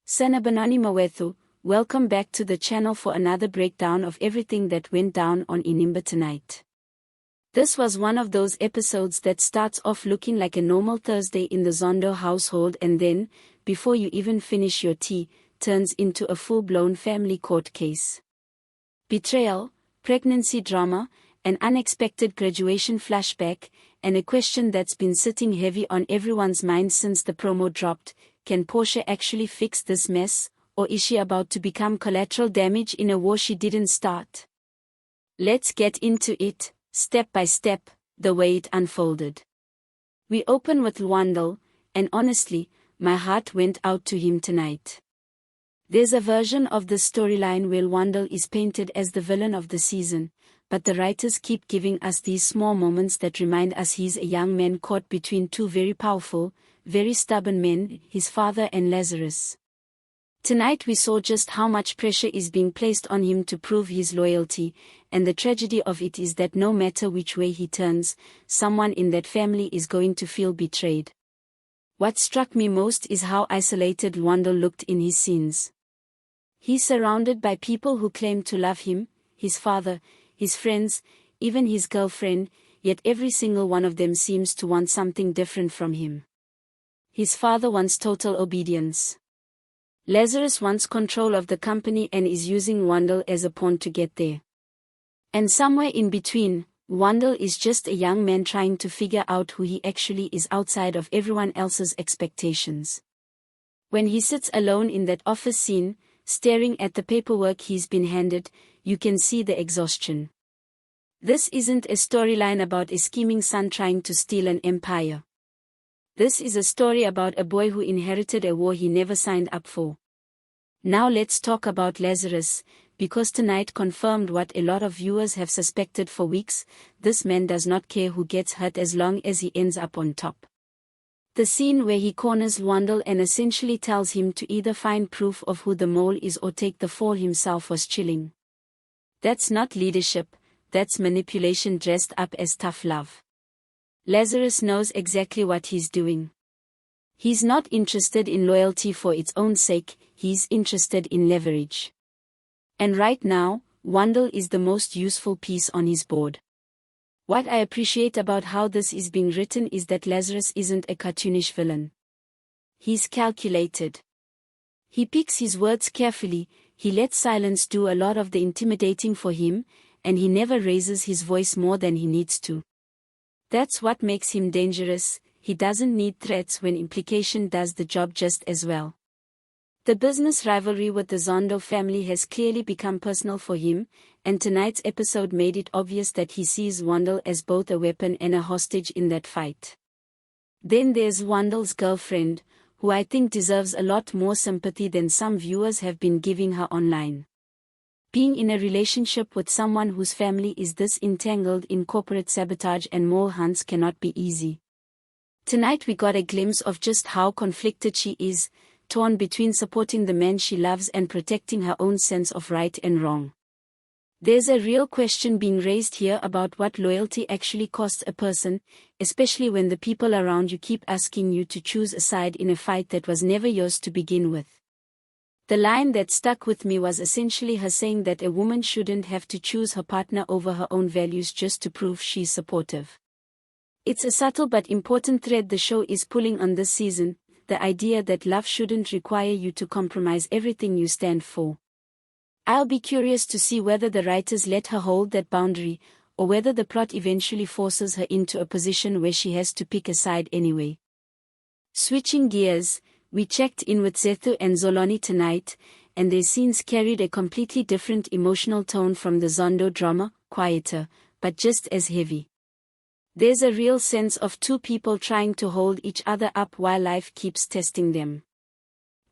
Sanibonani Mawethu, welcome back to the channel for another breakdown of everything that went down on Inimba tonight. This was one of those episodes that starts off looking like a normal Thursday in the Zondo household and then, before you even finish your tea, turns into a full-blown family court case. Betrayal, pregnancy drama, an unexpected graduation flashback, and a question that's been sitting heavy on everyone's mind since the promo dropped: can Portia actually fix this mess, or is she about to become collateral damage in a war she didn't start? Let's get into it, step by step, the way it unfolded. We open with Wandle, and honestly, my heart went out to him tonight. There's a version of the storyline where Wandle is painted as the villain of the season, but the writers keep giving us these small moments that remind us he's a young man caught between two very powerful, very stubborn men, his father and Lazarus. Tonight we saw just how much pressure is being placed on him to prove his loyalty, and the tragedy of it is that no matter which way he turns, someone in that family is going to feel betrayed. What struck me most is how isolated Wandle looked in his scenes. He's surrounded by people who claim to love him, his father, his friends, even his girlfriend, yet every single one of them seems to want something different from him. His father wants total obedience. Lazarus wants control of the company and is using Wandle as a pawn to get there. And somewhere in between, Wandle is just a young man trying to figure out who he actually is outside of everyone else's expectations. When he sits alone in that office scene, staring at the paperwork he's been handed, you can see the exhaustion. This isn't a storyline about a scheming son trying to steal an empire. This is a story about a boy who inherited a war he never signed up for. Now let's talk about Lazarus, because tonight confirmed what a lot of viewers have suspected for weeks: this man does not care who gets hurt as long as he ends up on top. The scene where he corners Wandle and essentially tells him to either find proof of who the mole is or take the fall himself was chilling. That's not leadership, that's manipulation dressed up as tough love. Lazarus knows exactly what he's doing. He's not interested in loyalty for its own sake, he's interested in leverage. And right now, Wandle is the most useful piece on his board. What I appreciate about how this is being written is that Lazarus isn't a cartoonish villain. He's calculated. He picks his words carefully, he lets silence do a lot of the intimidating for him, and he never raises his voice more than he needs to. That's what makes him dangerous. He doesn't need threats when implication does the job just as well. The business rivalry with the Zondo family has clearly become personal for him, and tonight's episode made it obvious that he sees Wandle as both a weapon and a hostage in that fight. Then there's Wandle's girlfriend, who I think deserves a lot more sympathy than some viewers have been giving her online. Being in a relationship with someone whose family is this entangled in corporate sabotage and mole hunts cannot be easy. Tonight we got a glimpse of just how conflicted she is, torn between supporting the man she loves and protecting her own sense of right and wrong. There's a real question being raised here about what loyalty actually costs a person, especially when the people around you keep asking you to choose a side in a fight that was never yours to begin with. The line that stuck with me was essentially her saying that a woman shouldn't have to choose her partner over her own values just to prove she's supportive. It's a subtle but important thread the show is pulling on this season, the idea that love shouldn't require you to compromise everything you stand for. I'll be curious to see whether the writers let her hold that boundary, or whether the plot eventually forces her into a position where she has to pick a side anyway. Switching gears, we checked in with Zethu and Zolani tonight, and their scenes carried a completely different emotional tone from the Zondo drama, quieter, but just as heavy. There's a real sense of two people trying to hold each other up while life keeps testing them.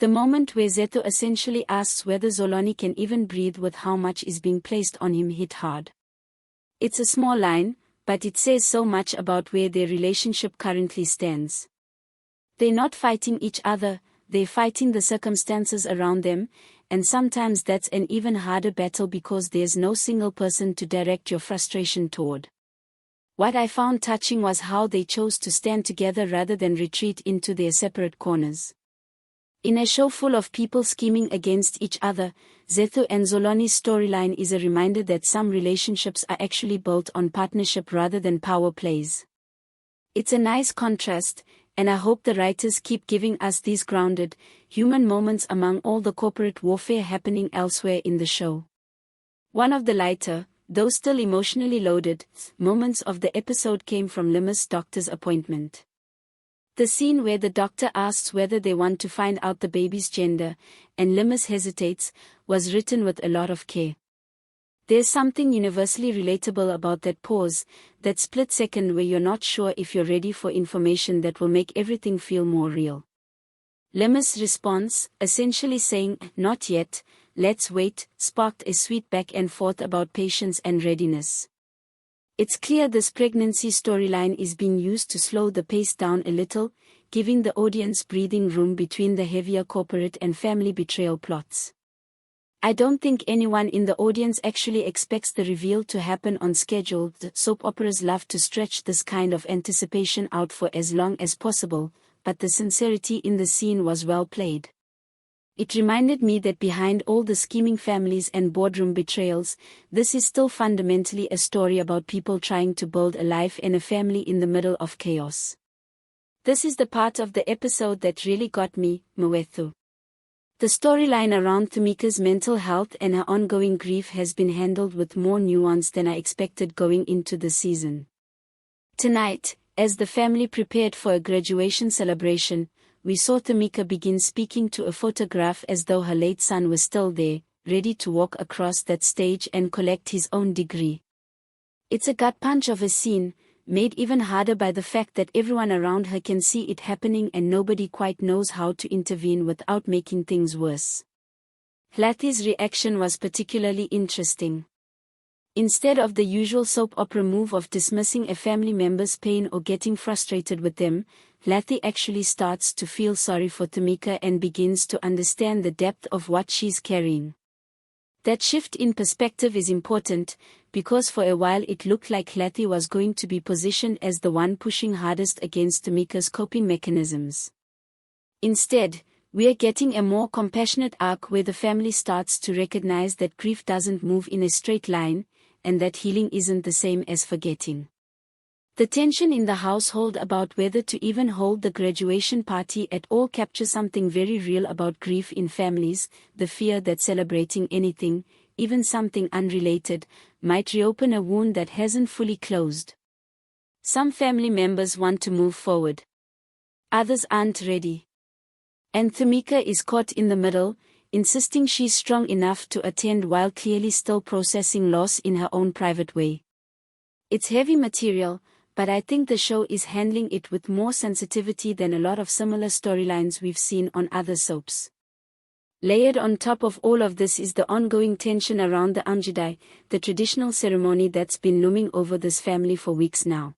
The moment where Zethu essentially asks whether Zolani can even breathe with how much is being placed on him hit hard. It's a small line, but it says so much about where their relationship currently stands. They're not fighting each other, they're fighting the circumstances around them, and sometimes that's an even harder battle because there's no single person to direct your frustration toward. What I found touching was how they chose to stand together rather than retreat into their separate corners. In a show full of people scheming against each other, Zethu and Zolani's storyline is a reminder that some relationships are actually built on partnership rather than power plays. It's a nice contrast, and I hope the writers keep giving us these grounded, human moments among all the corporate warfare happening elsewhere in the show. One of the lighter, though still emotionally loaded, moments of the episode came from Lima's doctor's appointment. The scene where the doctor asks whether they want to find out the baby's gender, and Limas hesitates, was written with a lot of care. There's something universally relatable about that pause, that split second where you're not sure if you're ready for information that will make everything feel more real. Limas' response, essentially saying, "Not yet, let's wait," sparked a sweet back and forth about patience and readiness. It's clear this pregnancy storyline is being used to slow the pace down a little, giving the audience breathing room between the heavier corporate and family betrayal plots. I don't think anyone in the audience actually expects the reveal to happen on schedule. The soap operas love to stretch this kind of anticipation out for as long as possible, but the sincerity in the scene was well played. It reminded me that behind all the scheming families and boardroom betrayals, this is still fundamentally a story about people trying to build a life and a family in the middle of chaos. This is the part of the episode that really got me, Mawethu. The storyline around Tamika's mental health and her ongoing grief has been handled with more nuance than I expected going into the season. Tonight, as the family prepared for a graduation celebration, we saw Tamika begin speaking to a photograph as though her late son was still there, ready to walk across that stage and collect his own degree. It's a gut punch of a scene, made even harder by the fact that everyone around her can see it happening and nobody quite knows how to intervene without making things worse. Hlathi's reaction was particularly interesting. Instead of the usual soap opera move of dismissing a family member's pain or getting frustrated with them, Zethu actually starts to feel sorry for Tamika and begins to understand the depth of what she's carrying. That shift in perspective is important, because for a while it looked like Zethu was going to be positioned as the one pushing hardest against Tamika's coping mechanisms. Instead, we're getting a more compassionate arc where the family starts to recognize that grief doesn't move in a straight line, and that healing isn't the same as forgetting. The tension in the household about whether to even hold the graduation party at all captures something very real about grief in families, the fear that celebrating anything, even something unrelated, might reopen a wound that hasn't fully closed. Some family members want to move forward. Others aren't ready. And Tamika is caught in the middle, insisting she's strong enough to attend while clearly still processing loss in her own private way. It's heavy material, but I think the show is handling it with more sensitivity than a lot of similar storylines we've seen on other soaps. Layered on top of all of this is the ongoing tension around the Umgidi, the traditional ceremony that's been looming over this family for weeks now.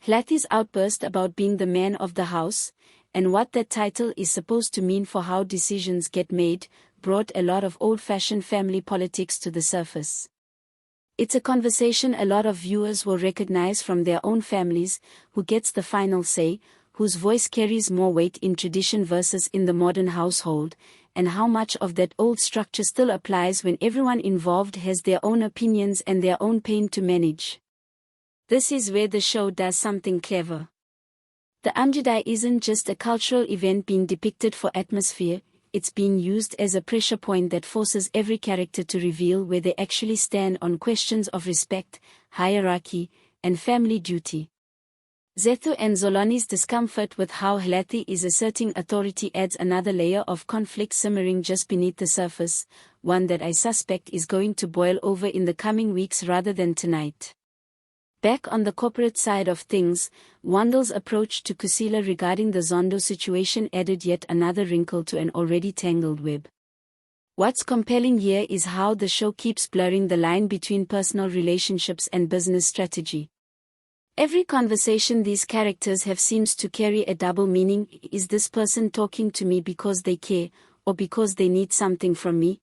Hlathi's outburst about being the man of the house, and what that title is supposed to mean for how decisions get made, brought a lot of old-fashioned family politics to the surface. It's a conversation a lot of viewers will recognize from their own families, who gets the final say, whose voice carries more weight in tradition versus in the modern household, and how much of that old structure still applies when everyone involved has their own opinions and their own pain to manage. This is where the show does something clever. The Umgidi isn't just a cultural event being depicted for atmosphere, it's being used as a pressure point that forces every character to reveal where they actually stand on questions of respect, hierarchy, and family duty. Zethu and Zolani's discomfort with how Zethu is asserting authority adds another layer of conflict simmering just beneath the surface, one that I suspect is going to boil over in the coming weeks rather than tonight. Back on the corporate side of things, Wandle's approach to Kusila regarding the Zondo situation added yet another wrinkle to an already tangled web. What's compelling here is how the show keeps blurring the line between personal relationships and business strategy. Every conversation these characters have seems to carry a double meaning. Is this person talking to me because they care, or because they need something from me?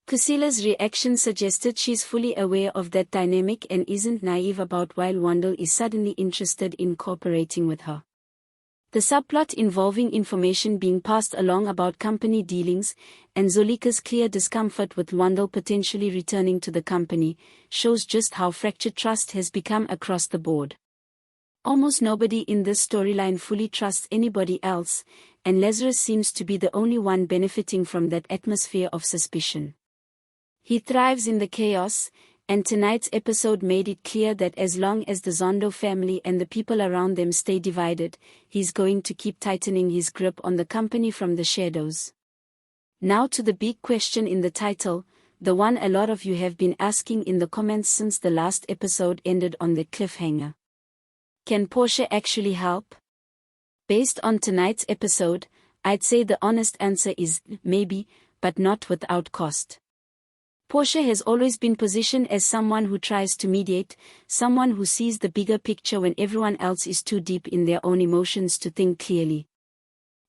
Kusila's reaction suggested she's fully aware of that dynamic and isn't naive about why Wandle is suddenly interested in cooperating with her. The subplot involving information being passed along about company dealings, and Zolika's clear discomfort with Wandle potentially returning to the company, shows just how fractured trust has become across the board. Almost nobody in this storyline fully trusts anybody else, and Lazarus seems to be the only one benefiting from that atmosphere of suspicion. He thrives in the chaos, and tonight's episode made it clear that as long as the Zondo family and the people around them stay divided, he's going to keep tightening his grip on the company from the shadows. Now to the big question in the title, the one a lot of you have been asking in the comments since the last episode ended on the cliffhanger. Can Portia actually help? Based on tonight's episode, I'd say the honest answer is maybe, but not without cost. Portia has always been positioned as someone who tries to mediate, someone who sees the bigger picture when everyone else is too deep in their own emotions to think clearly.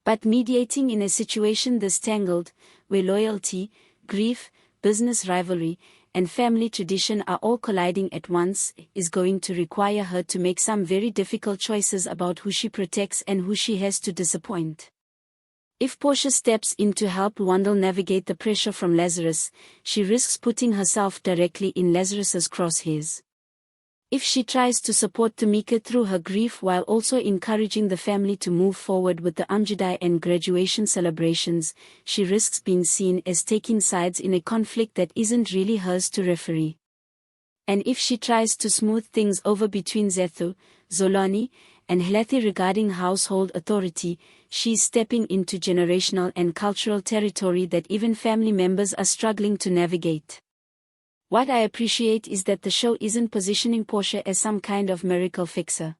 But mediating in a situation this tangled, where loyalty, grief, business rivalry, and family tradition are all colliding at once, is going to require her to make some very difficult choices about who she protects and who she has to disappoint. If Portia steps in to help Wandle navigate the pressure from Lazarus, she risks putting herself directly in Lazarus's crosshairs. If she tries to support Tamika through her grief while also encouraging the family to move forward with the Umgidi and graduation celebrations, she risks being seen as taking sides in a conflict that isn't really hers to referee. And if she tries to smooth things over between Zethu, Zolani, and Helathi regarding household authority, she's stepping into generational and cultural territory that even family members are struggling to navigate. What I appreciate is that the show isn't positioning Portia as some kind of miracle fixer.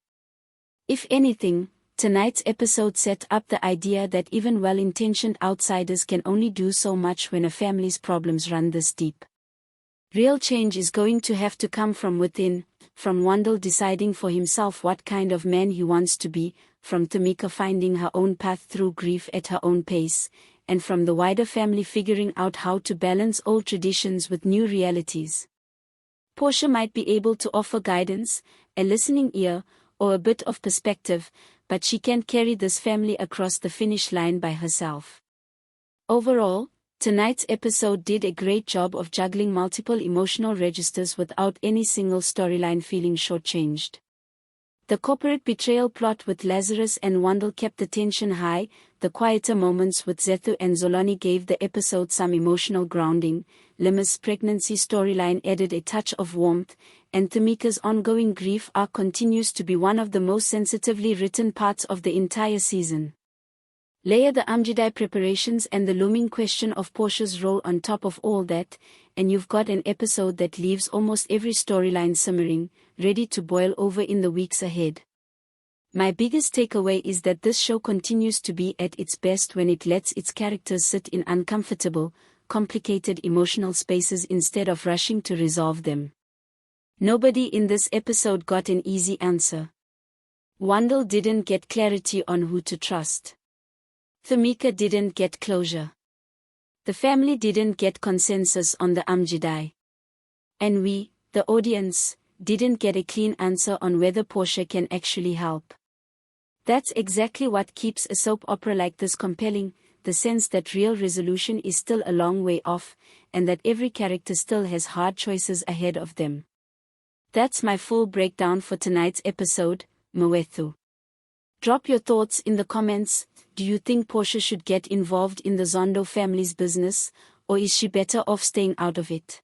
If anything, tonight's episode set up the idea that even well-intentioned outsiders can only do so much when a family's problems run this deep. Real change is going to have to come from within, from Wandle deciding for himself what kind of man he wants to be, from Tamika finding her own path through grief at her own pace, and from the wider family figuring out how to balance old traditions with new realities. Portia might be able to offer guidance, a listening ear, or a bit of perspective, but she can't carry this family across the finish line by herself. Overall, tonight's episode did a great job of juggling multiple emotional registers without any single storyline feeling shortchanged. The corporate betrayal plot with Lazarus and Wandle kept the tension high, the quieter moments with Zethu and Zolani gave the episode some emotional grounding, Lima's pregnancy storyline added a touch of warmth, and Tamika's ongoing grief arc continues to be one of the most sensitively written parts of the entire season. Layer the Umgidi preparations and the looming question of Portia's role on top of all that, and you've got an episode that leaves almost every storyline simmering, ready to boil over in the weeks ahead. My biggest takeaway is that this show continues to be at its best when it lets its characters sit in uncomfortable, complicated emotional spaces instead of rushing to resolve them. Nobody in this episode got an easy answer. Wandle didn't get clarity on who to trust. Tamika didn't get closure. The family didn't get consensus on the Umgidi. And we, the audience, didn't get a clean answer on whether Portia can actually help. That's exactly what keeps a soap opera like this compelling, the sense that real resolution is still a long way off, and that every character still has hard choices ahead of them. That's my full breakdown for tonight's episode, Mawethu. Drop your thoughts in the comments. Do you think Portia should get involved in the Zondo family's business, or is she better off staying out of it?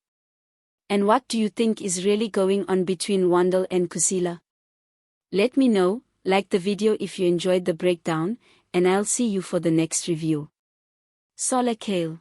And what do you think is really going on between Wandle and Kusila? Let me know, like the video if you enjoyed the breakdown, and I'll see you for the next review. Sola Kale.